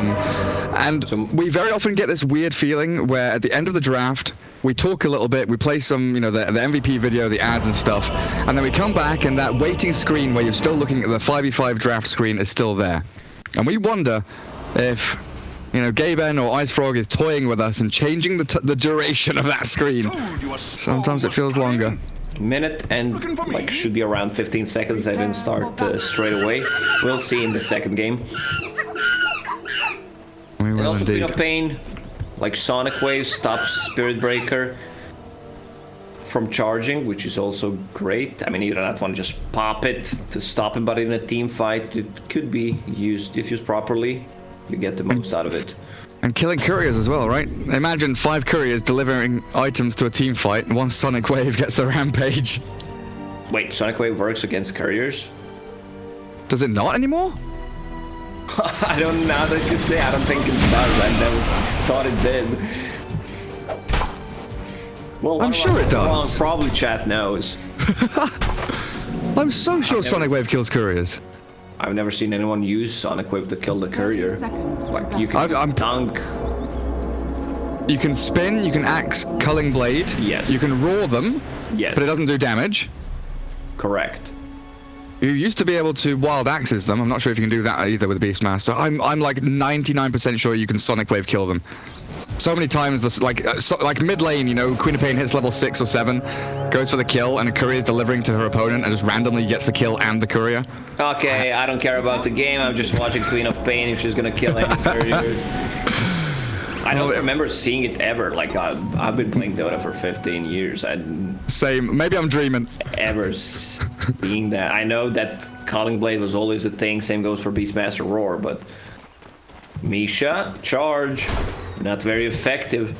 And we very often get this weird feeling where at the end of the draft, we talk a little bit, we play some, the MVP video, the ads and stuff, and then we come back and that waiting screen where you're still looking at the 5v5 draft screen is still there. And we wonder if, Gaben or IceFrog is toying with us and changing the duration of that screen. Sometimes it feels longer. Minute and should be around 15 seconds. I didn't start straight away. We'll see in the second game. We will and also indeed. Queen of Pain, like Sonic Wave stops Spirit Breaker from charging, which is also great. I mean, you don't want to just pop it to stop him, but in a team fight, it could be used. If used properly, you get the most out of it. And killing couriers as well, right? Imagine 5 couriers delivering items to a team fight, and one Sonic Wave gets the rampage. Wait, Sonic Wave works against couriers? Does it not anymore? I don't know, now that you say, I don't think it does. I never thought it did. Well, I'm sure it does. Probably chat knows. I'm so sure Sonic Wave kills couriers. I've never seen anyone use Sonic Wave to kill the courier. Like, you can dunk. You can spin, you can axe Culling Blade. Yes. You can roar them. Yes. But it doesn't do damage. Correct. You used to be able to wild axes them. I'm not sure if you can do that either with Beastmaster. I'm like 99% sure you can Sonic Wave kill them. So many times, this, like mid lane, Queen of Pain hits level 6 or 7, goes for the kill, and a courier is delivering to her opponent and just randomly gets the kill and the courier. Okay, I don't care about the game. I'm just watching Queen of Pain if she's gonna kill any couriers. I don't remember seeing it ever. Like, I've been playing Dota for 15 years. Same. Maybe I'm dreaming. Ever seeing that. I know that Calling Blade was always a thing. Same goes for Beastmaster Roar, but Misha, charge. Not very effective.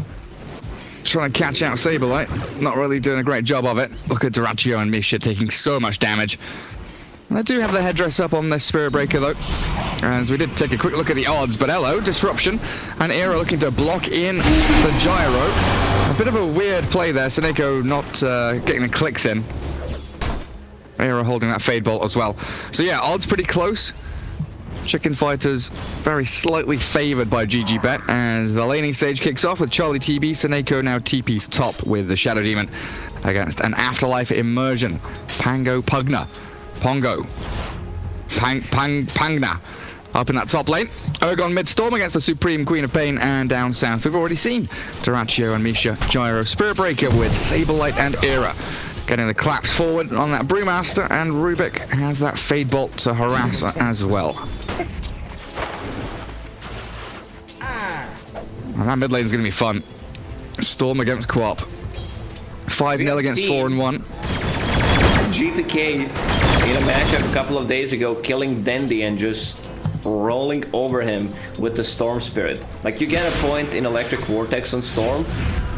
Trying to catch out Saberlight. Not really doing a great job of it. Look at Duraccio and Misha taking so much damage. And they do have the headdress up on this Spirit Breaker though. As we did take a quick look at the odds, but hello, Disruption. And Era looking to block in the gyro. A bit of a weird play there. Seneko not getting the clicks in. Era holding that Fade Bolt as well. So yeah, odds pretty close. Chicken Fighters very slightly favored by GGBet as the laning stage kicks off with Charlie TB. Seneko now TP's top with the Shadow Demon against an Afterlife Immersion. Pango Pugna. Pongo. Pangna. Up in that top lane. Ergon mid-storm against the Supreme Queen of Pain, and down south we've already seen Duraccio and Misha Gyro. Spirit Breaker with Saberlight and Era. Getting the claps forward on that Brewmaster, and Rubik has that Fade Bolt to harass as well. And that mid lane is going to be fun. Storm against Quap. 5-0 against 4-1. GPK in a matchup a couple of days ago, killing Dendy and just rolling over him with the Storm Spirit. Like, you get a point in Electric Vortex on Storm,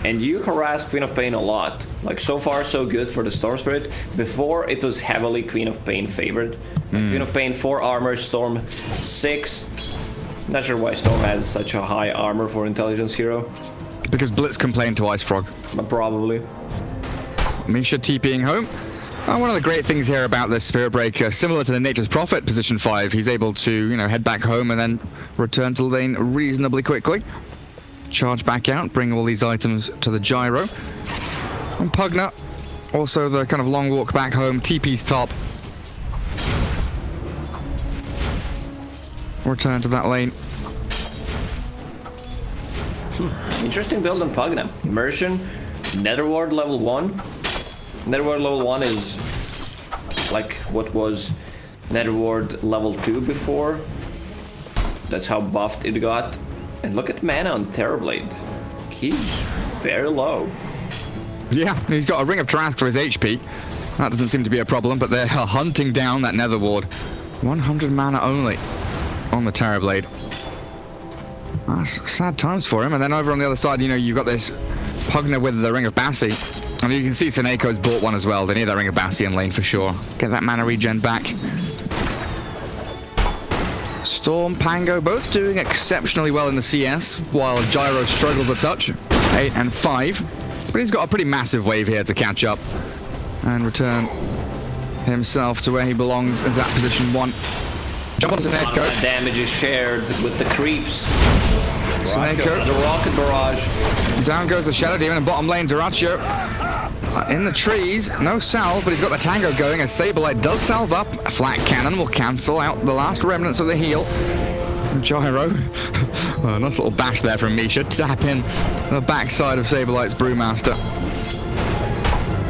and you harass Queen of Pain a lot. Like, so far so good for the Storm Spirit. Before, it was heavily Queen of Pain favored. Queen of Pain 4 armor, Storm 6. Not sure why Storm has such a high armor for Intelligence Hero. Because Blitz complained to IceFrog. But probably. Misha TPing home. One of the great things here about this Spirit Breaker, similar to the Nature's Prophet position 5, he's able to, head back home and then return to lane reasonably quickly. Charge back out, bring all these items to the gyro. And Pugna, also the kind of long walk back home, TP's top. Return to that lane. Interesting build on Pugna. Immersion, Netherward level 1. Netherward level 1 is like what was Netherward level 2 before. That's how buffed it got. And look at mana on Terrorblade. He's very low. Yeah, he's got a Ring of Trask for his HP. That doesn't seem to be a problem, but they're hunting down that Netherward. 100 mana only on the Terrorblade. That's sad times for him. And then over on the other side, you've got this Pugna with the Ring of Bassi. And you can see Seneco's bought one as well. They need that Ring of Bassi in lane for sure. Get that mana regen back. Storm, Pango, both doing exceptionally well in the CS, while Gyro struggles a touch. 8 and 5. But he's got a pretty massive wave here to catch up and return himself to where he belongs as that position 1. Jump on A lot of Sneko. that damage is shared with the creeps. Sneko. The rocket barrage. Down goes the Shadow Demon in bottom lane. Duraccio in the trees. No salve, but he's got the tango going as Saberlight does salve up. A flat cannon will cancel out the last remnants of the heal. Gyro. Oh, nice little bash there from Misha. Tap in the backside of Saberlight's Brewmaster.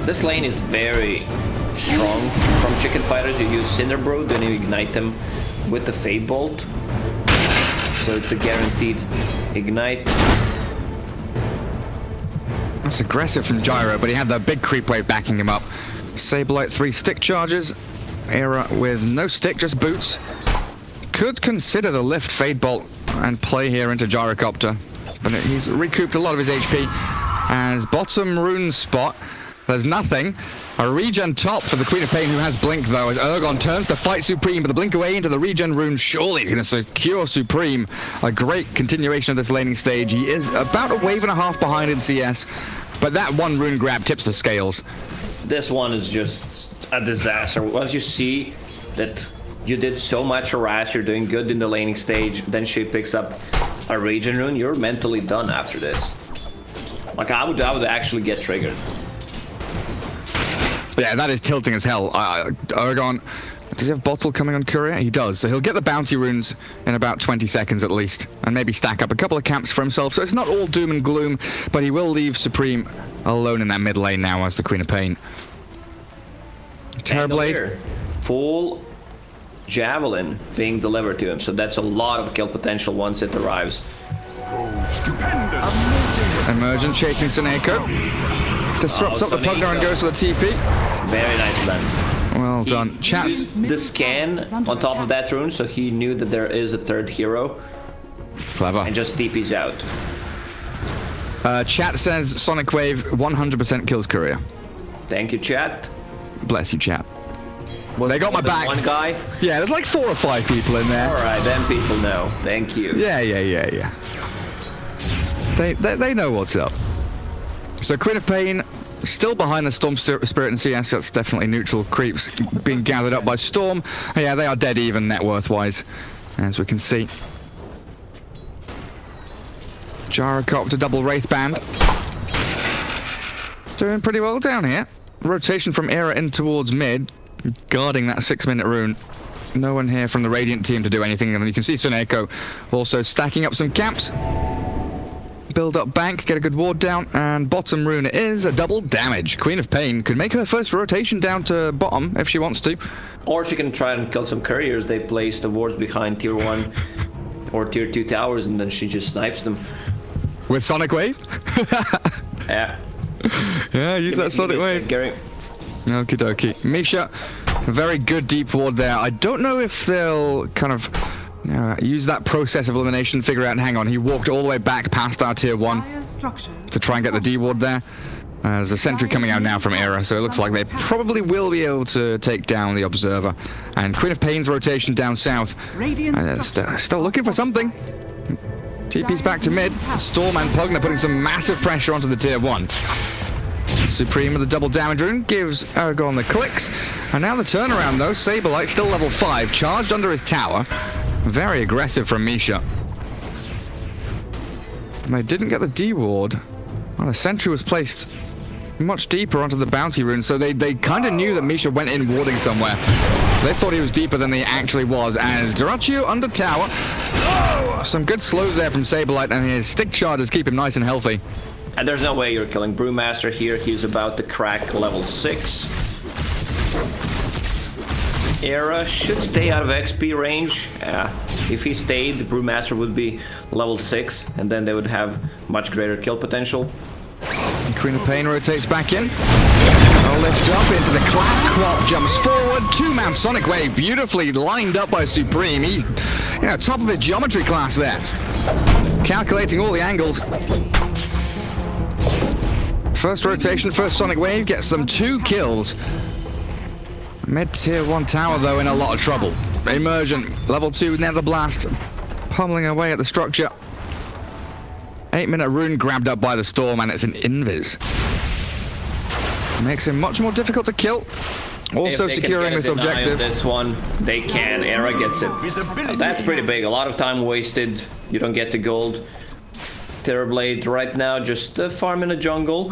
This lane is very strong from Chicken Fighters. You use Cinderbrew, then you ignite them with the Fade Bolt. So it's a guaranteed ignite. That's aggressive from Gyro, but he had the big creep wave backing him up. Saberlight 3 stick charges. Era with no stick, just boots. Could consider the lift Fade Bolt and play here into Gyrocopter. But he's recouped a lot of his HP. As bottom rune spot, there's nothing. A regen top for the Queen of Pain, who has Blink, though, as Ergon turns to fight Supreme, but the Blink away into the regen rune. Surely he's going to secure Supreme. A great continuation of this laning stage. He is about a wave and a half behind in CS, but that one rune grab tips the scales. This one is just a disaster. Once you see that you did so much harass, you're doing good in the laning stage, then she picks up a regen rune, you're mentally done after this. Like, I would actually get triggered. Yeah, that is tilting as hell. Ergon, does he have bottle coming on Courier? He does, so he'll get the bounty runes in about 20 seconds at least, and maybe stack up a couple of camps for himself, so it's not all doom and gloom, but he will leave Supreme alone in that mid lane now as the Queen of Pain. Terrorblade. Full Javelin being delivered to him, so that's a lot of kill potential once it arrives. Stupendous. Emergent chasing Sneko. Disrupts up the Pugner and goes for the TP. Very nice then. Well done. Chats. The scan on top of that rune, so he knew that there is a third hero. Clever. And just TP's out. Chat says Sonic Wave 100% kills Courier. Thank you, chat. Bless you, chat. Well, they got my back. One guy? Yeah, there's like 4 or 5 people in there. Alright, then people know. Thank you. Yeah. They know what's up. So Queen of Pain still behind the Storm Spirit and CS. That's definitely neutral creeps being gathered up by Storm. Yeah, they are dead even net worth wise, as we can see. Gyrocopter double Wraith Band. Doing pretty well down here. Rotation from Era in towards mid, guarding that 6-minute rune. No one here from the Radiant team to do anything, and you can see Suneko also stacking up some camps. Build up bank, get a good ward down, and bottom rune is a double damage. Queen of Pain could make her first rotation down to bottom if she wants to. Or she can try and kill some couriers. They place the wards behind tier 1 or tier 2 towers, and then she just snipes them. With Sonic Wave? Yeah. Yeah, use that Sonic Wave. Gary. Okie dokie. Misha, a very good deep ward there. I don't know if they'll kind of use that process of elimination, figure out, hang on, he walked all the way back past our tier 1 to try and get the D ward there. There's a sentry coming out now from Era, so it looks like they probably will be able to take down the Observer. And Queen of Pain's rotation down south. Still looking for something. TP's back to mid. Storm and Pugner putting some massive pressure onto the tier 1. Supreme with the double damage rune gives Ergon the clicks. And now the turnaround though, Saberlight still level 5, charged under his tower. Very aggressive from Misha. And they didn't get the D ward. Well, the sentry was placed much deeper onto the bounty rune, so they kind of knew that Misha went in warding somewhere. They thought he was deeper than he actually was, as Duraccio under tower. Some good slows there from Saberlight, and his stick charges keep him nice and healthy. And there's no way you're killing Brewmaster here. He's about to crack level 6. Era should stay out of XP range. If he stayed, the Brewmaster would be level 6, and then they would have much greater kill potential. And Queen of Pain rotates back in. A lift up into the clap. Quap jumps forward. 2-man Sonic Wave beautifully lined up by Supreme. He's, top of his geometry class there. Calculating all the angles. First rotation, first Sonic Wave gets them 2 kills. Mid tier 1 tower though in a lot of trouble. Emergent, level 2 Nether Blast, pummeling away at the structure. 8-minute rune grabbed up by the Storm, and it's an invis. Makes him much more difficult to kill. Also If they can securing get a this deny on objective. This one, they can. Era gets it. That's pretty big. A lot of time wasted. You don't get the gold. Terrorblade right now just farming a jungle.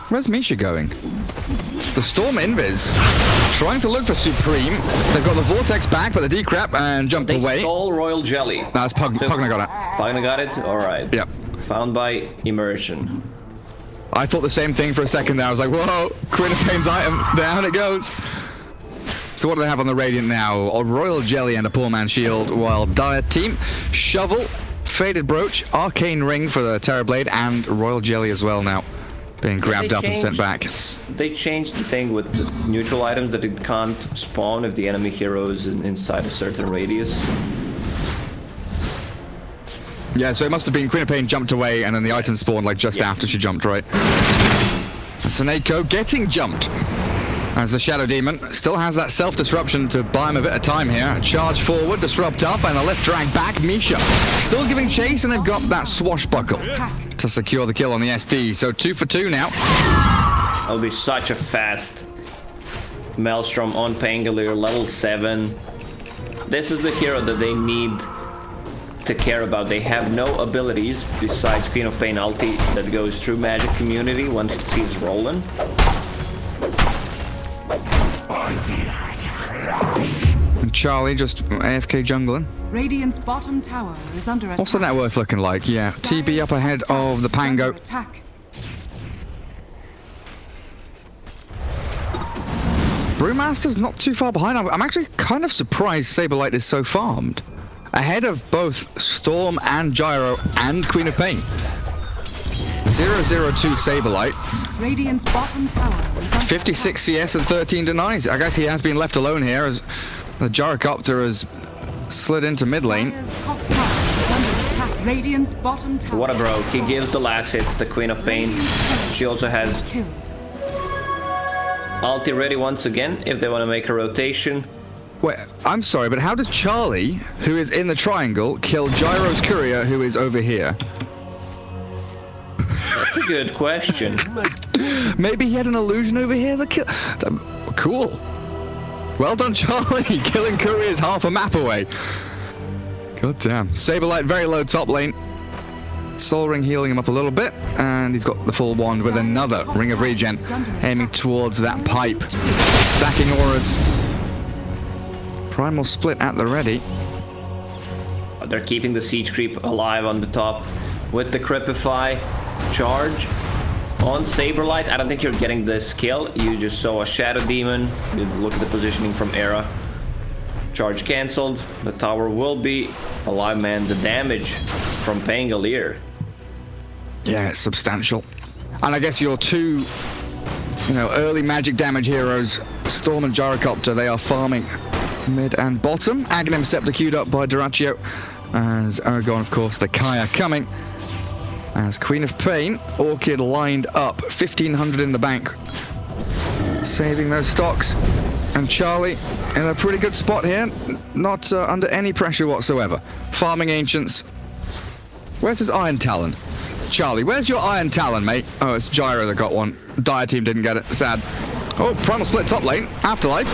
Where's Misha going? The Storm Invis trying to look for Supreme. They've got the Vortex back, but the decrep and jump They away. stole Royal Jelly. That's Pugna got it. Pugna got it? Alright. Yep. Found by Immersion. I thought the same thing for a second there. I was like, whoa, Queen of Pain's item. Down it goes. So what do they have on the Radiant now? A Royal Jelly and a Poor Man's Shield, while Dire Team, Shovel, Faded Brooch, Arcane Ring for the Terrorblade, and Royal Jelly as well now. Being grabbed up and sent back. They changed the thing with the neutral items that it can't spawn if the enemy hero is inside a certain radius. Yeah, so it must have been Queen of Pain jumped away and then the item spawned like just after she jumped, right? Seneko getting jumped. As the Shadow Demon still has that self-disruption to buy him a bit of time here. Charge forward, disrupt up, and a left drag back. Misha still giving chase, and they've got that swashbuckle to secure the kill on the SD. So 2 for 2 now. That'll be such a fast Maelstrom on Pangolier, level 7. This is the hero that they need to care about. They have no abilities besides Queen of Pain ulti that goes through Magic Community once it sees rolling. And Charlie just AFK jungling. Radiant's bottom tower is under attack. What's the net worth looking like? Yeah, TB up ahead of the Pango. Brewmaster's not too far behind. I'm actually kind of surprised Saberlight is so farmed. Ahead of both Storm and Gyro and Queen of Pain. 002 Saberlight. Radiant's bottom tower is under 56 CS and 13 denies. I guess he has been left alone here as the Gyrocopter has slid into mid lane. Dire's top tower is under attack. Radiant's bottom tower. What a bro. He gives the last hit to the Queen of Pain. She also has Killed. ulti ready once again if they want to make a rotation. Wait, I'm sorry, but how does Charlie, who is in the triangle, kill Gyro's courier, who is over here? That's a good question. Maybe he had an illusion over here that cool. Well done, Charlie. Killing couriers half a map away. God damn. Saberlight very low top lane. Soul Ring healing him up a little bit, and he's got the full wand with another Ring of Regen, aiming towards that pipe. Stacking auras. Primal Split at the ready. They're keeping the siege creep alive on the top with the Cripify charge on Saberlight. I don't think you're getting this kill. You just saw a Shadow Demon. You look at the positioning from Era. Charge cancelled. The tower will be alive, man. The damage from Pangolier. Yeah, it's substantial. And I guess your two, early magic damage heroes, Storm and Gyrocopter, they are farming mid and bottom. Aghanim Scepter queued up by Duraccio. As Aragorn, of course, the Kaya coming. As Queen of Pain, Orchid lined up. 1,500 in the bank. Saving those stocks. And Charlie in a pretty good spot here. Not under any pressure whatsoever. Farming Ancients. Where's his Iron Talon? Charlie, where's your Iron Talon, mate? Oh, it's Gyro that got one. Dire Team didn't get it. Sad. Oh, Primal Split top lane. Afterlife.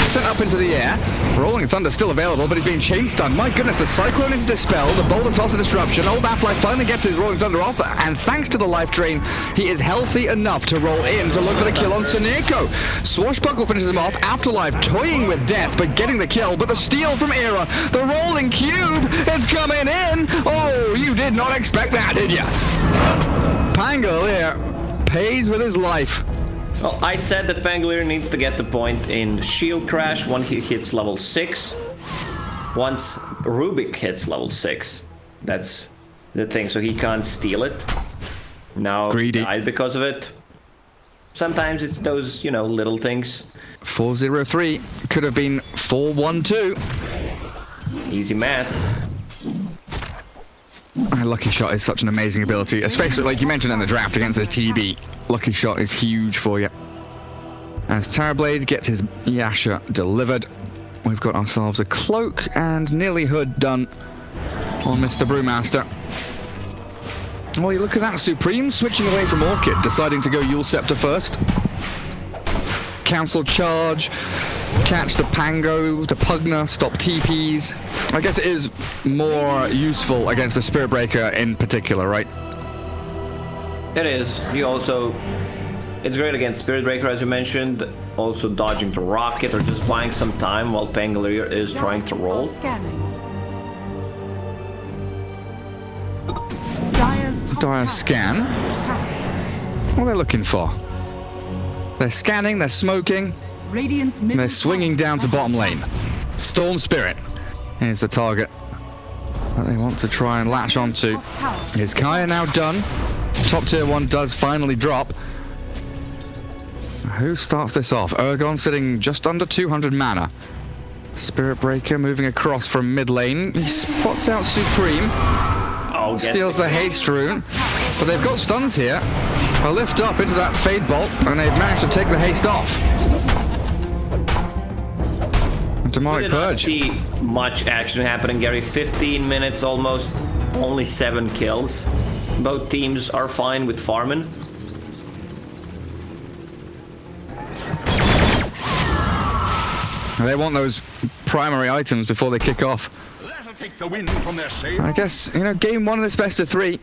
Sent up into the air. Rolling Thunder still available, but he's being chased on. My goodness, the Cyclone is dispelled. The Boulder Toss of Disruption. Old Afterlife finally gets his Rolling Thunder off, and thanks to the Life Drain, he is healthy enough to roll in to look for the kill on Seneko. Swashbuckle finishes him off. Afterlife toying with death, but getting the kill. But the steal from Era. The Rolling Cube is coming in. Oh, you did not expect that, did you? Pangolier pays with his life. Well, I said that Pangolier needs to get the point in Shield Crash when he hits level 6. Once Rubik hits level 6. That's the thing, so he can't steal it. Now he died because of it. Sometimes it's those, little things. 403 could have been 412. Easy math. Lucky Shot is such an amazing ability, especially like you mentioned in the draft against this TB. Lucky Shot is huge for you. As Terrorblade gets his Yasha delivered, we've got ourselves a cloak and nearly hood done on Mr. Brewmaster. Well, you look at that, Supreme switching away from Orchid, deciding to go Yule Scepter first. cancel charge, catch the Pango, the Pugna, stop TPs. I guess it is more useful against the Spirit Breaker in particular, right? It is. It's great against Spirit Breaker, as you mentioned. Also dodging the rocket or just buying some time while Pangolier is trying to roll. Dire scan. What are they looking for? They're scanning, they're smoking, they're swinging down to bottom lane. Storm Spirit is the target that they want to try and latch onto. Is Kaya now done? Top tier 1 does finally drop. Who starts this off? Urgon sitting just under 200 mana. Spirit Breaker moving across from mid lane. He spots out Supreme. Steals the haste rune. But they've got stuns here. A lift up into that Fade Bolt, and they've managed to take the haste off. Demonic Purge. Did not see much action happening, Gary. 15 minutes almost, only 7 kills. Both teams are fine with farming. They want those primary items before they kick off. Take the wind from their sail. I guess, game 1 of this best of 3.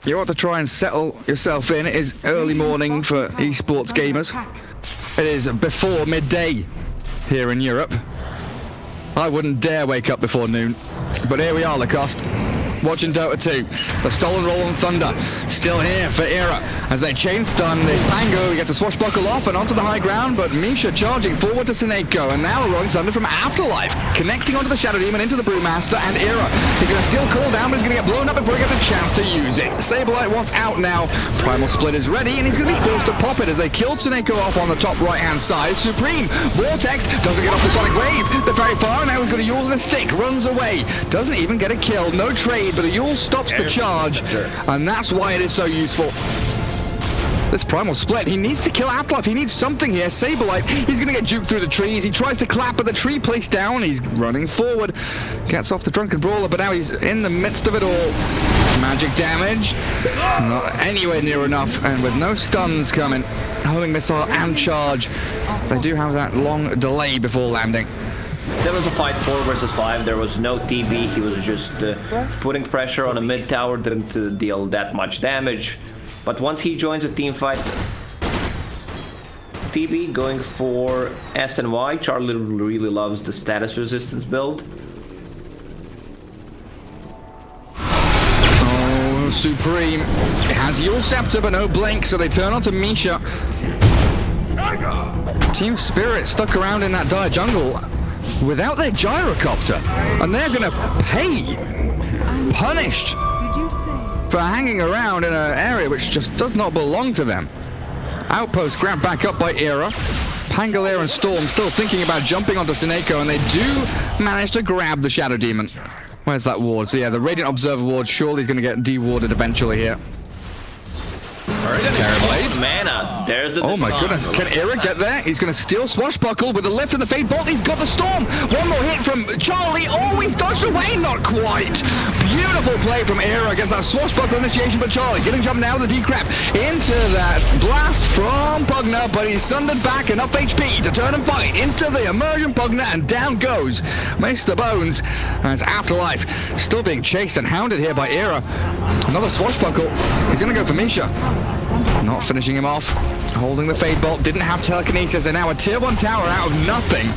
You want to try and settle yourself in. It is early morning for esports gamers. It is before midday here in Europe. I wouldn't dare wake up before noon. But here we are, Lacoste. Watching Dota 2. The stolen roll on Thunder. Still here for Era. As they chain stun this Pango. He gets a swashbuckle off and onto the high ground. But Misha charging forward to Sineko. And now a rolling Thunder from Afterlife. Connecting onto the Shadow Demon into the Brewmaster. And Era is going to steal cooldown, but he's going to get blown up before he gets a chance to use it. Saberlight wants out now. Primal Split is ready. And he's going to be forced to pop it as they killed Sineko off on the top right-hand side. Supreme. Vortex doesn't get off the Sonic Wave. They're very far. Now he's going to use the stick. Runs away. Doesn't even get a kill. No trade. But the Yule stops the charge, and that's why it is so useful. This Primal Split, he needs to kill Afterlife. He needs something here. Saberlight, he's going to get juked through the trees. He tries to clap, but the tree placed down. He's running forward. Gets off the Drunken Brawler, but now he's in the midst of it all. Magic damage. Not anywhere near enough, and with no stuns coming. Homing Missile and Charge. They do have that long delay before landing. There was a fight 4 versus 5. There was no TB. He was just putting pressure on a mid tower. Didn't deal that much damage. But once he joins a team fight, TB going for SNY. Charlie really loves the status resistance build. Oh, Supreme. It has Yule Scepter, but no Blink, so they turn onto Misha. Team Spirit stuck around in that dire jungle without their gyrocopter, and they're gonna pay punished for hanging around in an area which just does not belong to them. Outpost grabbed back up by Era. Pangolier and Storm still thinking about jumping onto Sineko, and they do manage to grab the Shadow Demon. Where's that ward? So yeah, the Radiant Observer ward surely is going to get dewarded eventually here. Terrible. Mana. There's the my goodness. Can Era get there? He's going to steal Swashbuckle with the lift and the Fade Bolt. He's got the Storm. One more hit from Charlie. Oh, he's dodged away. Not quite. Beautiful play from Era against that Swashbuckle initiation. But Charlie getting jumped now with the decrep into that blast from Pugna. But he's sundered back enough HP to turn and fight into the Immersion Pugna. And down goes Mr. Bones. As Afterlife still being chased and hounded here by Era. Another Swashbuckle. He's going to go for Misha. Not finishing him off. Holding the Fade Bolt. Didn't have telekinesis, and now a tier 1 tower out of nothing.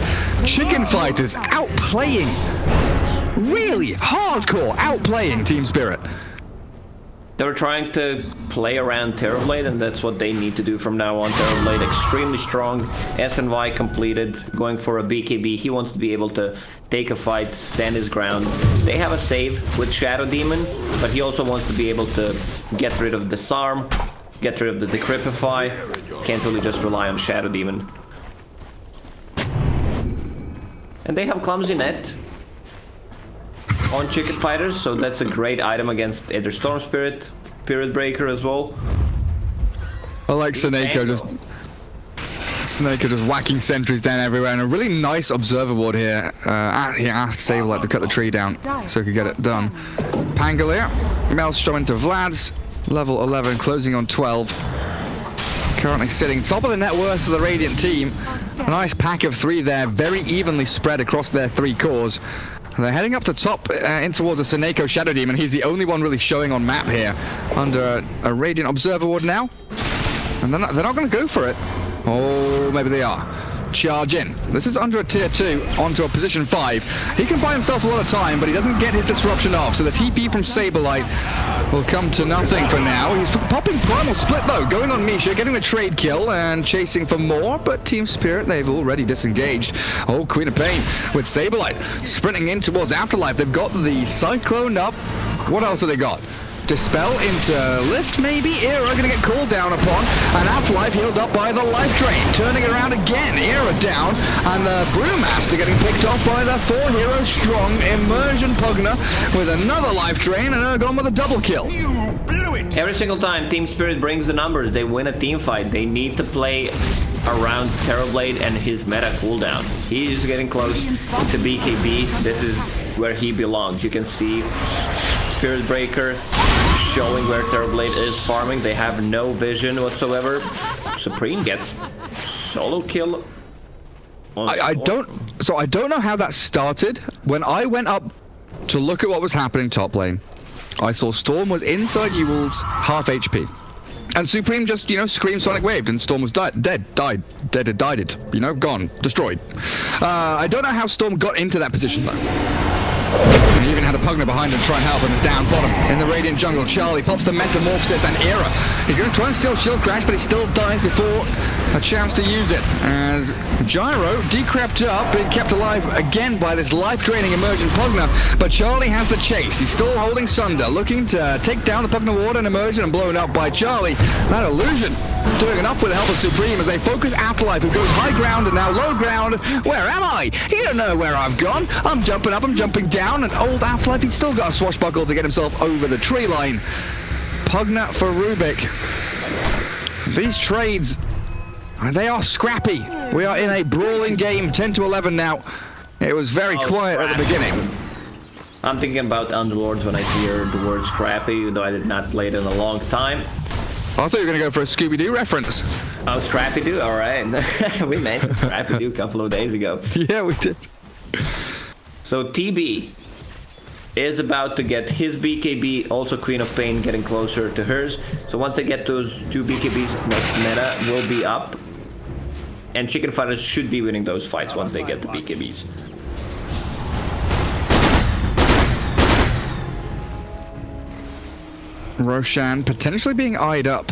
Chicken Fighters outplaying. Really hardcore outplaying Team Spirit. They were trying to play around Terrorblade, and that's what they need to do from now on. Terrorblade extremely strong. SNY completed, going for a BKB. He wants to be able to take a fight, stand his ground. They have a save with Shadow Demon, but he also wants to be able to get rid of Disarm, get rid of the Decrypify. Can't really just rely on Shadow Demon. And they have Clumsy Net on Chicken Fighters, so that's a great item against either Storm Spirit, Spirit Breaker as well. I like Sineko just whacking sentries down everywhere, and a really nice observer ward here. He asked Saberlight to cut the tree down so he could get it done. Pangolier, Maelstrom into Vlad's, level 11, closing on 12. currently sitting top of the net worth of the Radiant team. A nice pack of 3 there, very evenly spread across their 3 cores. They're heading up to top in towards a Seneko Shadow Demon. He's the only one really showing on map here under a Radiant Observer Ward now. And they're not going to go for it. Oh, maybe they are. Charge in. This is under a tier 2 onto a position 5. He can buy himself a lot of time, but he doesn't get his disruption off. So the TP from Saberlight will come to nothing for now. He's popping Primal Split though, going on Misha, getting the trade kill and chasing for more, but Team Spirit, they've already disengaged. Oh, Queen of Pain with Saberlight sprinting in towards Afterlife. They've got the Cyclone up. What else have they got? Dispel into Lift, maybe? Era gonna get called down upon, and Afterlife healed up by the Life Drain. Turning it around again, Era down, and the Brewmaster getting picked off by the 4-hero strong Immersion Pugner with another Life Drain, and Ergon with a double kill. You blew it! Every single time Team Spirit brings the numbers, they win a team fight. They need to play around Terrorblade and his meta cooldown. He's getting close to BKB. This is where he belongs. You can see Spirit Breaker showing where Terrorblade is farming. They have no vision whatsoever. Supreme gets solo kill. I don't know how that started. When I went up to look at what was happening top lane, I saw Storm was inside Ewell's half HP. And Supreme just, you know, screamed Sonic Waved, and Storm was died, you know, gone, destroyed. I don't know how Storm got into that position though. And he even had a Pugner behind him to try and help him. Down bottom in the Radiant jungle, Charlie pops the Metamorphosis and Era. He's going to try and steal Shield Crash, but he still dies before a chance to use it. As Gyro decrept up, being kept alive again by this life-draining Immersion Pugner. But Charlie has the chase. He's still holding Sunder, looking to take down the Pugner Ward and Immersion, and blown up by Charlie. That illusion doing enough with the help of Supreme as they focus Afterlife, who goes high ground and now low ground. Where am I? You don't know where I've gone. I'm jumping up, I'm jumping down, and old Afterlife, he's still got a swashbuckle to get himself over the tree line. Pugner for Rubik. These trades, they are scrappy. We are in a brawling game, 10 to 11 now. It was very quiet at the beginning. I'm thinking about Underlords when I hear the word scrappy, though I did not play it in a long time. I thought you were going to go for a Scooby-Doo reference. Oh, Scrappy-Doo? Alright. We mentioned Scrappy-Doo a couple of days ago. Yeah, we did. So TB is about to get his BKB, also Queen of Pain getting closer to hers. So once they get those 2 BKBs, next meta will be up. And Chicken Fighters should be winning those fights once they get the BKBs. Roshan potentially being eyed up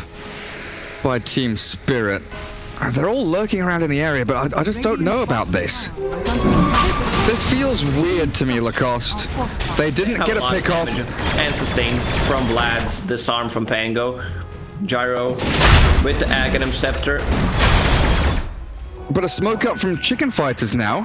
by Team Spirit. They're all lurking around in the area, but I just don't know about this. This feels weird to me, Lacoste. They didn't get a pick off. And sustain from Vlad's disarm from Pango. Gyro with the Aghanim Scepter. But a smoke up from Chicken Fighters now.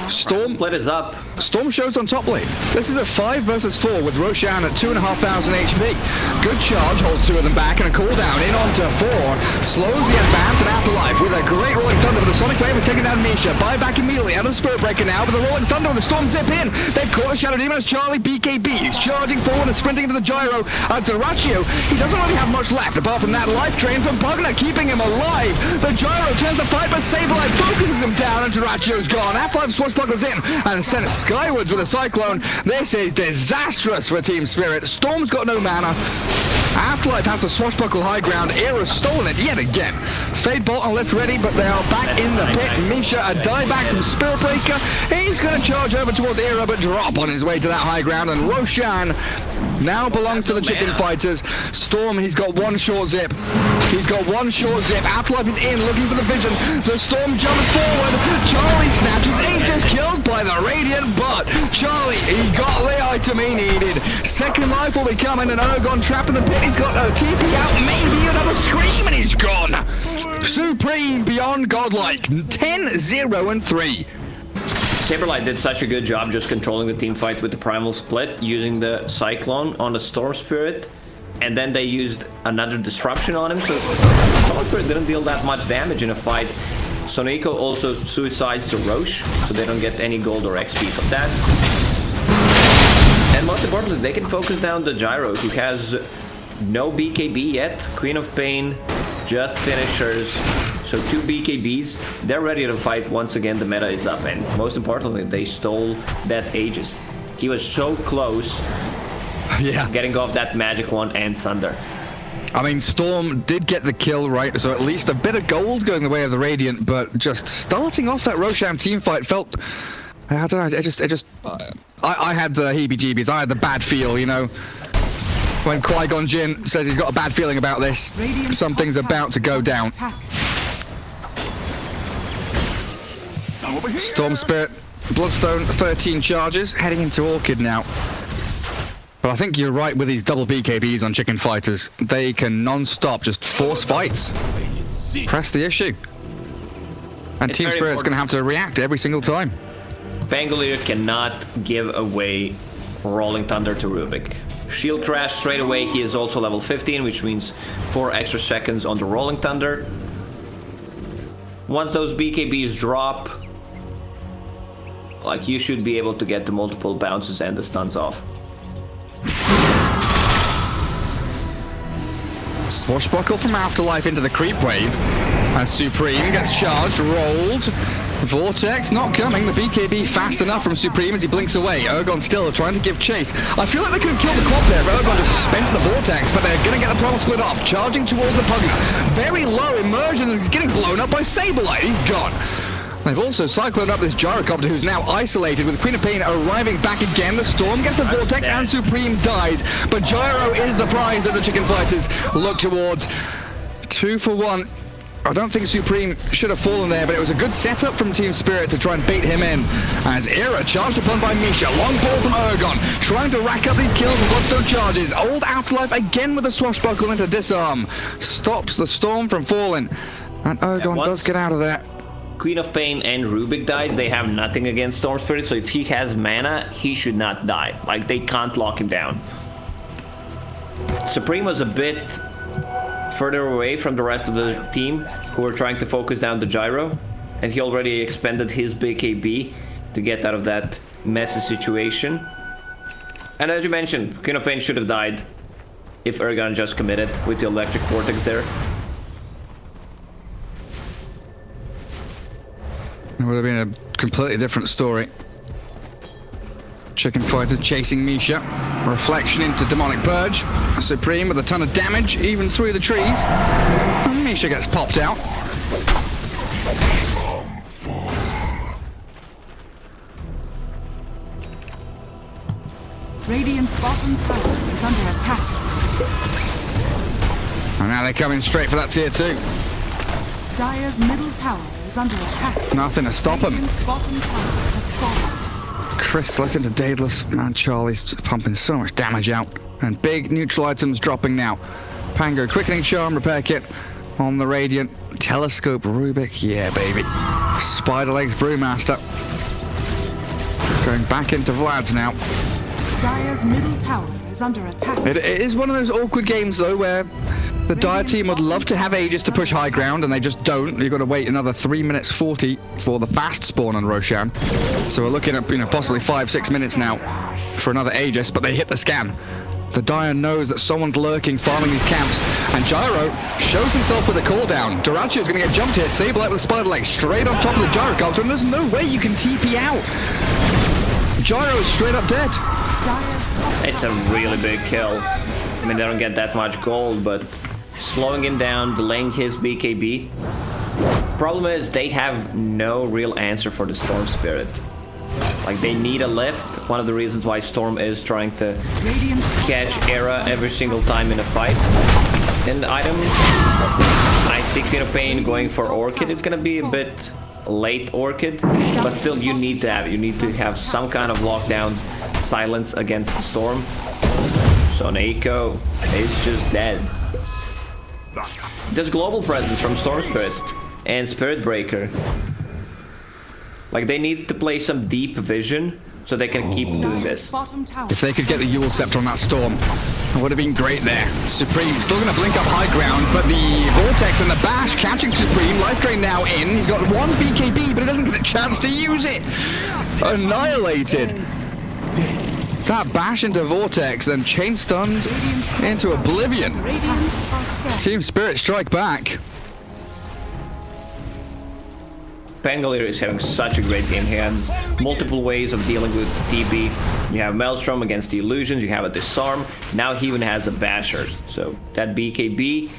Storm Split is up. Storm shows on top lane. This is a 5 versus 4 with Roshan at 2,500 HP. Good charge, holds 2 of them back, and a cooldown in onto 4. Slows the advance and Afterlife with a great Rolling Thunder with a Sonic Wave and taking down Misha. Buyback immediately out of the Spirit Breaker now with a Rolling Thunder with the Storm zip in. They've caught the Shadow Demon as Charlie BKB. He's charging forward and sprinting into the Gyro. Duraccio, he doesn't really have much left apart from that life drain from Pugner keeping him alive. The Gyro turns the fight, but Saberlight focuses him down and Duraccio's gone. Afterlife swashbuckles in and sent skywards with a Cyclone. This is disastrous for Team Spirit. Storm's got no mana. Afterlife has the swashbuckle high ground. Era's stolen it yet again. Fade Bolt and Lift ready, but they are back in the pit. Misha, a dieback from Spirit Breaker. He's going to charge over towards Era, but drop on his way to that high ground. And Roshan now belongs to the Chicken Fighters. Storm, he's got one short zip. He's got one short zip. Afterlife is in, looking for the vision. The Storm jumps forward. Charlie snatches. He just killed by the Radiant, but Charlie, he got the item he needed. Second life will be coming, and Ergon trapped in the pit. He's got a TP out, maybe another scream, and he's gone. Supreme beyond godlike. 10-0-3. Saberlight did such a good job just controlling the team fight with the Primal Split, using the Cyclone on the Storm Spirit, and then they used another Disruption on him, so Storm Spirit didn't deal that much damage in a fight. Soneko also suicides to Roche, so they don't get any gold or XP from that. And most importantly, they can focus down the Gyro, who has no BKB yet. Queen of Pain just finished hers. So 2 BKBs, they're ready to fight once again. The meta is up, and most importantly, they stole that Aegis. He was so close getting off that magic one and Sunder. I mean, Storm did get the kill, right? So at least a bit of gold going the way of the Radiant, but just starting off that Roshan teamfight felt... I don't know, I had the heebie-jeebies, I had the bad feel, you know? When Qui-Gon Jinn says he's got a bad feeling about this, something's about to go down. Storm Spirit, Bloodstone, 13 charges, heading into Orchid now. But I think you're right with these double BKBs on Chicken Fighters. They can non-stop just force fights. Press the issue. And Team Spirit's going to have to react every single time. Pangolier cannot give away Rolling Thunder to Rubik. Shield Crash straight away. He is also level 15, which means 4 extra seconds on the Rolling Thunder. Once those BKBs drop, like, you should be able to get the multiple bounces and the stuns off. Swashbuckle from Afterlife into the creep wave. As Supreme gets charged, rolled. Vortex not coming. The BKB fast enough from Supreme as he blinks away. Ergon still trying to give chase. I feel like they could have killed the quad there. Ergon just spent the Vortex, but they're going to get the problem split off. Charging towards the Pugna. Very low immersion and he's getting blown up by Saberlight. He's gone. They've also cycloned up this Gyrocopter who's now isolated with Queen of Pain arriving back again. The Storm gets the Vortex and Supreme dies. But Gyro is the prize that the Chicken Fighters look towards. 2 for 1. I don't think Supreme should have fallen there, but it was a good setup from Team Spirit to try and bait him in. As Era charged upon by Misha. Long ball from Ergon. Trying to rack up these kills and Bloodstone charges. Old Afterlife again with a swashbuckle into disarm. Stops the Storm from falling. And Ergon does get out of there. Queen of Pain and Rubik died. They have nothing against Storm Spirit, so if he has mana, he should not die. Like, they can't lock him down. Supreme was a bit further away from the rest of the team who were trying to focus down the Gyro, and he already expended his BKB to get out of that messy situation. And as you mentioned, Queen of Pain should have died if Ergon just committed with the electric vortex there. It would have been a completely different story. Chicken Fighter chasing Misha. Reflection into Demonic Purge. Supreme with a ton of damage, even through the trees. And Misha gets popped out. Radiant's bottom tower is under attack. And now they're coming straight for that tier 2. Dire's middle tower is under attack. Nothing to stop him. Radiant's bottom tower has fallen. Chrysalis into Daedalus. Man, Charlie's pumping so much damage out. And big neutral items dropping now. Pango, Quickening Charm, Repair Kit on the Radiant. Telescope, Rubik, yeah, baby. Spider Legs, Brewmaster. Going back into Vlad's now. Dire's middle tower is under attack. It is one of those awkward games, though, where the Dire team would love to have Aegis to push high ground, and they just don't. You've got to wait another 3 minutes 40 for the fast spawn on Roshan. So we're looking at, possibly 5-6 minutes now for another Aegis, but they hit the scan. The Dire knows that someone's lurking, farming these camps, and Gyro shows himself with a cooldown. Durachio's going to get jumped here. Saberlight with Spider Leg straight on top of the Gyrocopter, and there's no way you can TP out. Gyro is straight up dead. It's a really big kill. I mean, they don't get that much gold, but slowing him down, delaying his BKB. Problem is, they have no real answer for the Storm Spirit. Like, they need a lift. One of the reasons why Storm is trying to catch Era every single time in a fight. And item, I see Queen of Pain going for Orchid. It's gonna be a bit late Orchid, but still you need to have some kind of lockdown silence against the Storm. So Neiko is just dead. There's global presence from Storm Spirit and Spirit Breaker. Like, they need to play some deep vision so they can keep doing this. If they could get the Yule Scepter on that Storm, it would have been great there. Supreme still going to blink up high ground, but the Vortex and the Bash catching Supreme. Life Drain now in. He's got one BKB, but he doesn't get a chance to use it. Annihilated. That bash into Vortex, then chain stuns into Oblivion. Radiant are scared. Team Spirit strike back. Pangolier is having such a great game. He has multiple ways of dealing with TB. You have Maelstrom against the Illusions, you have a Disarm, now he even has a Basher. So that BKB,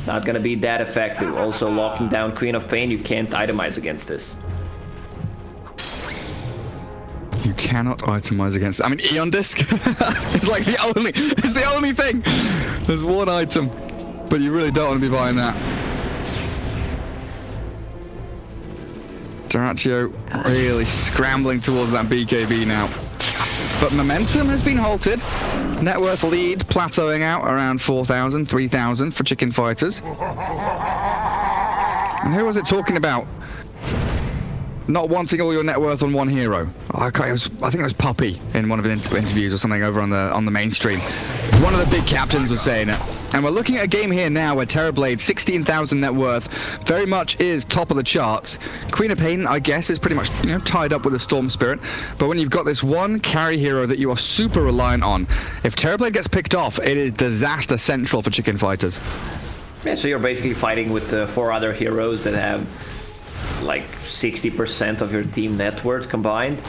not gonna be that effective. Also locking down Queen of Pain, you can't itemize against this. You cannot itemize against it. I mean, Eon Disc is like it's the only thing. There's one item, but you really don't want to be buying that. Duraccio really scrambling towards that BKB now. But momentum has been halted. Net worth lead plateauing out around 4,000, 3,000 for Chicken Fighters. And who was it talking about not wanting all your net worth on one hero? I think it was Puppy in one of his interviews or something over on the mainstream. One of the big captains was saying it. And we're looking at a game here now where Terrorblade, 16,000 net worth, very much is top of the charts. Queen of Pain, I guess, is pretty much tied up with the Storm Spirit. But when you've got this one carry hero that you are super reliant on, if Terrorblade gets picked off, it is disaster central for Chicken Fighters. Yeah, so you're basically fighting with the 4 other heroes that have like 60% of your team net worth combined.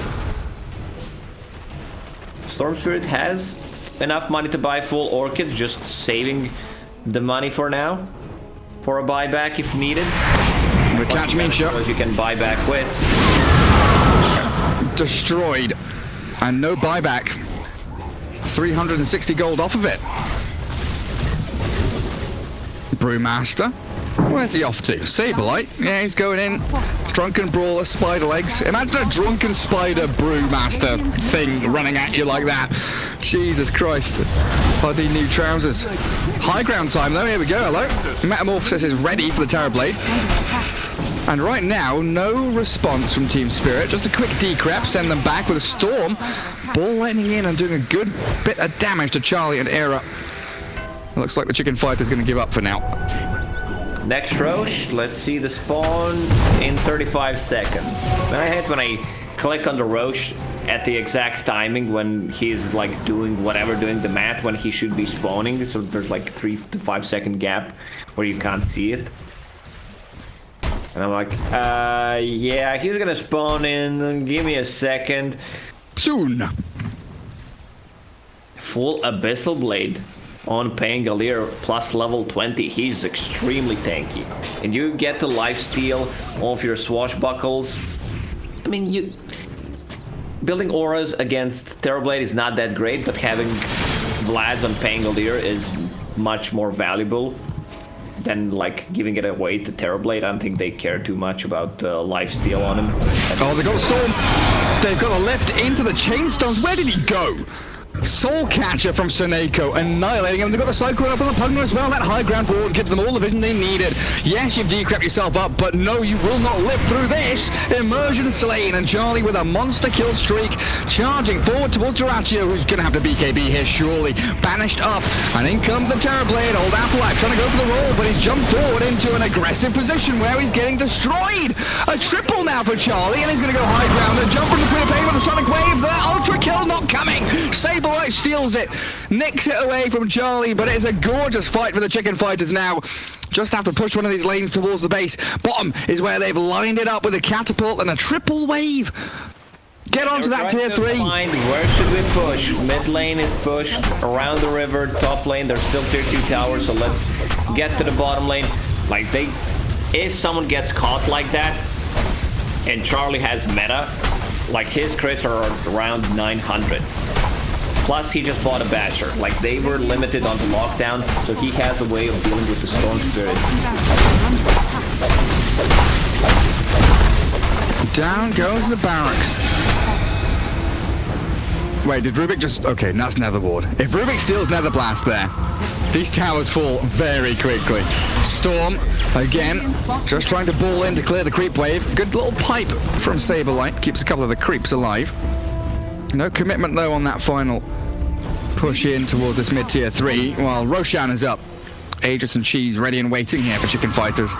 Storm Spirit has enough money to buy full Orchid, just saving the money for now for a buyback if needed. The catch me shot. You can buy back with. Destroyed. And no buyback. 360 gold off of it. Brewmaster. Where's he off to? Saberlight. Yeah, he's going in. Drunken Brawler, Spider Legs. Imagine a Drunken Spider Brewmaster thing running at you like that. Jesus Christ. Bloody new trousers. High ground time though. Here we go. Hello. Metamorphosis is ready for the Terrorblade. And right now, no response from Team Spirit. Just a quick decrep, send them back with a Storm. Ball lightning in and doing a good bit of damage to Charlie and Era. Looks like the Chicken Fighter's going to give up for now. Next Roche, let's see the spawn in 35 seconds. And I hate when I click on the Roche at the exact timing when he's like doing the math when he should be spawning. So there's like 3 to 5 second gap where you can't see it. And I'm like, yeah, he's gonna spawn in, give me a second. Soon. Full Abyssal Blade on Pangolier plus level 20. He's extremely tanky. And you get the lifesteal of your swashbuckles. I mean, building auras against Terrorblade is not that great, but having Vlads on Pangolier is much more valuable than like giving it away to Terrorblade. I don't think they care too much about lifesteal on him. Oh, they got a Storm. They've got a lift into the Chainstones. Where did he go? Soul Catcher from Seneko, annihilating him. They've got the Cyclone up on the Pugner as well. That high ground board gives them all the vision they needed. Yes, you've decrept yourself up, but no, you will not live through this. Immersion slain, and Charlie with a monster kill streak, charging forward towards Duraccio, who's going to have to BKB here, surely. Banished up, and in comes the Terrorblade. Old Afterlife trying to go for the roll, but he's jumped forward into an aggressive position where he's getting destroyed. A triple now for Charlie, and he's going to go high ground. The jump from the Queen of Pain with the Sonic Wave. The Ultra Kill not coming. Saberlight steals it, nicks it away from Charlie, but it's a gorgeous fight for the Chicken Fighters now. Just have to push one of these lanes towards the base. Bottom is where they've lined it up with a catapult and a triple wave. Get onto that tier 3. Where should we push? Mid lane is pushed around the river. Top lane, there's still tier 2 towers, so let's get to the bottom lane. Like if someone gets caught like that, and Charlie has meta, like his crits are around 900. Plus, he just bought a Basher. Like, they were limited on the lockdown, so he has a way of dealing with the Storm Spirit. Down goes the barracks. Wait, did Rubik just... Okay, that's Nether Ward. If Rubik steals Nether Blast there, these towers fall very quickly. Storm, again, just trying to ball in to clear the creep wave. Good little pipe from Saberlight. Keeps a couple of the creeps alive. No commitment, though, on that final push in towards this mid-tier 3, while Roshan is up. Aegis and Cheese ready and waiting here for Chicken Fighters.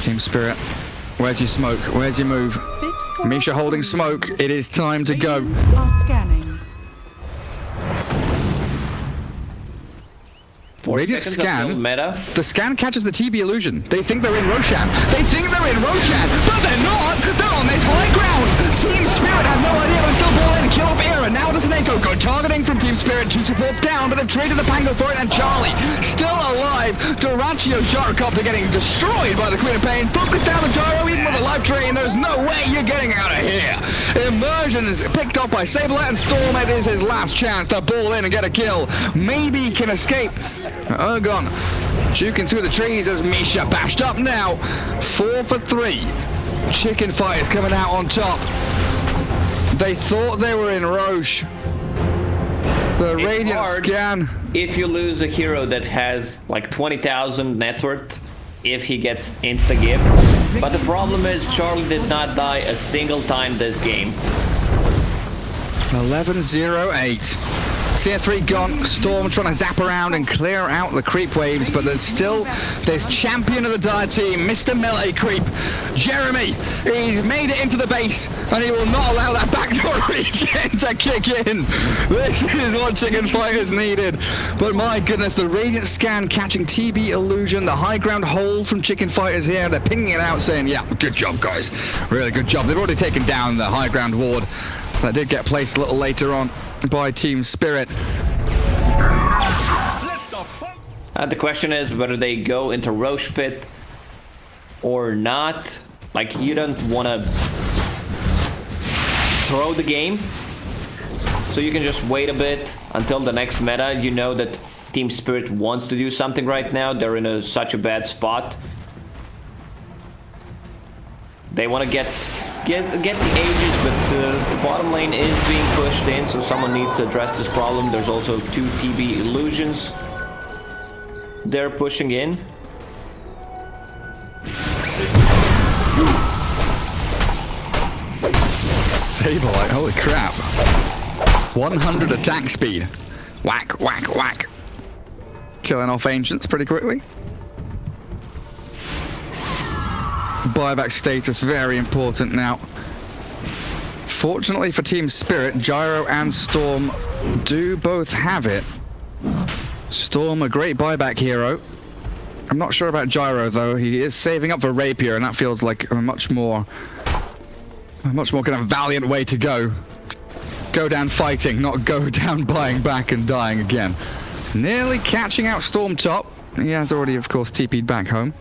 Team Spirit, where's your smoke? Where's your move? Misha holding smoke. It is time to go. Radiant are scanning. Radiant Seconds until scan. meta. The scan catches the TB illusion. They think they're in Roshan. They think they're in Roshan, but they're not. They're on this high ground. Team Spirit have no idea, but still ball in. Kill off Era. Now does Neko. Good targeting from Team Spirit. 2 supports down, but they've traded the Pango for it. And Charlie still alive. Duracio's gyrocopter getting destroyed by the Queen of Pain. Focus down the gyro, even with a life train. There's no way you're getting out of here. Immersion is picked up by Saberlight, and Storm. It is his last chance to ball in and get a kill. Maybe he can escape. Ergon juking through the trees as Misha bashed up now. 4 for 3. Chicken Fighters coming out on top. They thought they were in Roche. The It's Radiant hard scan. if you lose a hero that has like 20,000 net worth, if he gets insta-give. But the problem is Charlie did not die a single time this game. 11-0-8. Tier 3 gone. Storm trying to zap around and clear out the creep waves, but there's still this champion of the Dire team, Mr. Melee Creep, Jeremy. He's made it into the base, and he will not allow that backdoor regen to kick in. This is what Chicken Fighters needed. But my goodness, the Radiant scan catching TB illusion, the high ground hold from Chicken Fighters here. They're pinging it out, saying, yeah, good job, guys. Really good job. They've already taken down the high ground ward. That did get placed a little later on by Team Spirit. The question is whether they go into Roche Pit or not. Like, you don't want to throw the game, so you can just wait a bit until the next meta. You know that Team Spirit wants to do something right now. They're in such a bad spot. They want to get the ages, but the bottom lane is being pushed in, so someone needs to address this problem. There's also 2 TB illusions. They're pushing in. Saberlight, holy crap. 100 attack speed. Whack, whack, whack. Killing off Ancients pretty quickly. Buyback status, very important now. Fortunately for Team Spirit, Gyro and Storm do both have it. Storm, a great buyback hero. I'm not sure about Gyro though. He is saving up for Rapier, and that feels like a much more kind of valiant way to go. Go down fighting, not go down buying back and dying again. Nearly catching out Storm top. He has already, of course, TP'd back home.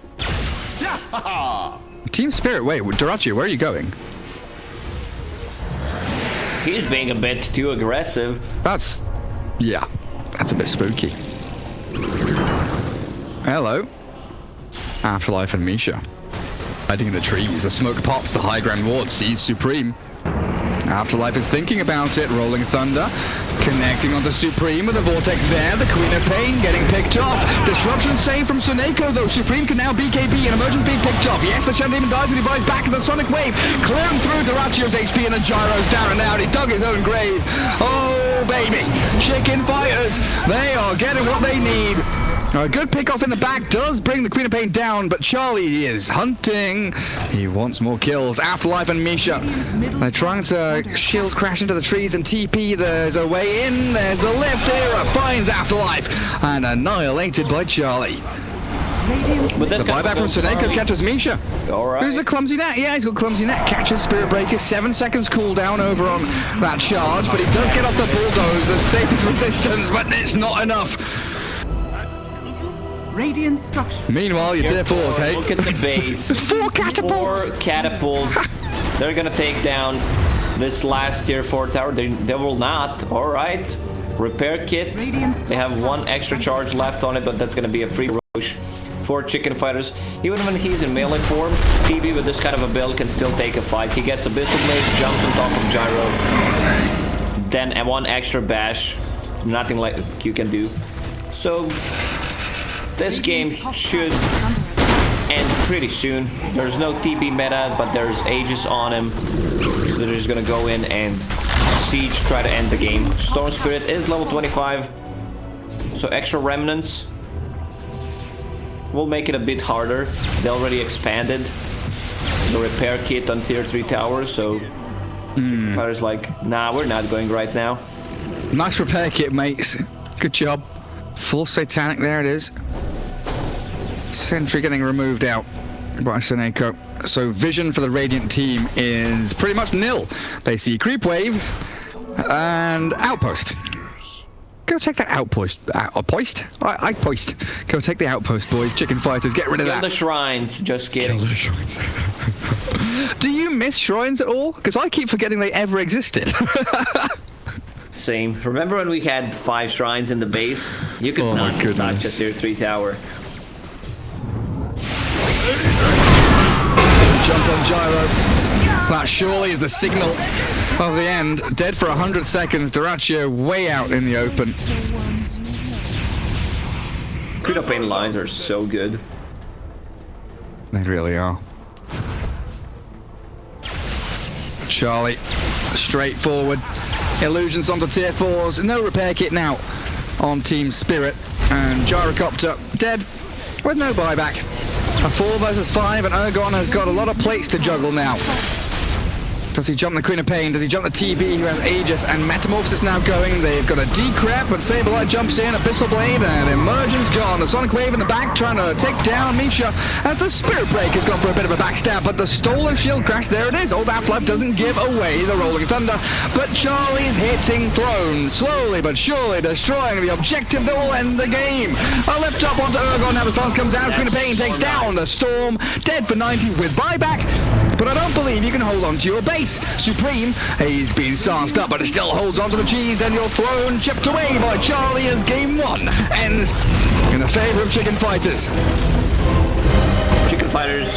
Team Spirit, wait, Duraccio, where are you going? He's being a bit too aggressive. That's a bit spooky. Hello. Afterlife and Misha. Hiding in the trees, the smoke pops, the high ground ward sees Supreme. Afterlife is thinking about it, rolling thunder, connecting onto Supreme with a vortex there, the Queen of Pain getting picked off. Disruption saved from Suneko though, Supreme can now BKB and Emergence being picked off. Yes, the Shen Demon dies when he buys back in the Sonic Wave, clearing through Duracio's HP and the Gyro's down and out. He dug his own grave. Oh baby, Chicken Fighters, they are getting what they need. A good pick off in the back does bring the Queen of Pain down, but Charlie is hunting. He wants more kills. Afterlife and Misha, they're trying to shield crash into the trees and TP. There's a way in. There's the lift. Era finds Afterlife and annihilated by Charlie. But The buyback from Suneko catches Misha. Alright. Who's the clumsy net? Yeah, he's got clumsy net. Catches Spirit Breaker. 7 seconds cooldown over on that charge, but he does get off the bulldoze. The safest resistance, but it's not enough. Radiant structure. Meanwhile, your tier 4s, hey? Look at the base. 4 catapults! 4 catapults. They're gonna take down this last tier 4 tower. They will not. Alright. Repair kit. They have 1 extra charge left on it, but that's gonna be a free Roche for Chicken Fighters. Even when he's in melee form, PB with this kind of a build can still take a fight. He gets Abyssal Blade, jumps on top of Gyro. Then 1 extra bash. Nothing like you can do. So this game should end pretty soon. There's no TP meta, but there's Aegis on him. So they're just gonna go in and siege, try to end the game. Storm Spirit is level 25, so extra remnants will make it a bit harder. They already expanded. the repair kit on tier 3 tower, so Chicken Fighter's like, nah, we're not going right now. Nice repair kit, mates. Good job. Full Satanic, there it is. Sentry getting removed out by Seneko. So vision for the Radiant team is pretty much nil. They see creep waves and outpost. Go take that outpost. Outpost? Outpost. Go take the outpost, boys. Chicken Fighters, get rid of Kill that. the shrines, just kidding. Kill the shrines. Do you miss shrines at all? Because I keep forgetting they ever existed. Same. Remember when we had 5 shrines in the base? You could not touch a tier 3 tower. Jump on gyro. That surely is the signal of the end. Dead for 100 seconds. Duraccio way out in the open. Crudo Pain lines are so good. They really are. Charlie, straightforward. Illusions onto tier 4s. No repair kit now on Team Spirit. And Gyrocopter dead with no buyback. A 4 versus 5, and Ergon has got a lot of plates to juggle now. Does he jump the Queen of Pain? Does he jump the TB who has Aegis? And Metamorphosis now going. They've got a decrep, but Saberlight jumps in. Abyssal Blade and Emergence gone. The Sonic Wave in the back trying to take down Misha. As the Spirit Break has gone for a bit of a backstab, but the Stolen Shield Crash, there it is. Old Half-Life doesn't give away the Rolling Thunder, but Charlie's hitting Throne. Slowly but surely destroying the objective that will end the game. A lift up onto Ergon. Now the Suns comes out. Queen of Pain takes down the Storm. Dead for 90 with buyback. But I don't believe you can hold on to your base. Supreme, he's been sanced up, but it still holds on to the cheese, and your throne chipped away by Charlie as game 1 ends in the favor of Chicken Fighters. Chicken Fighters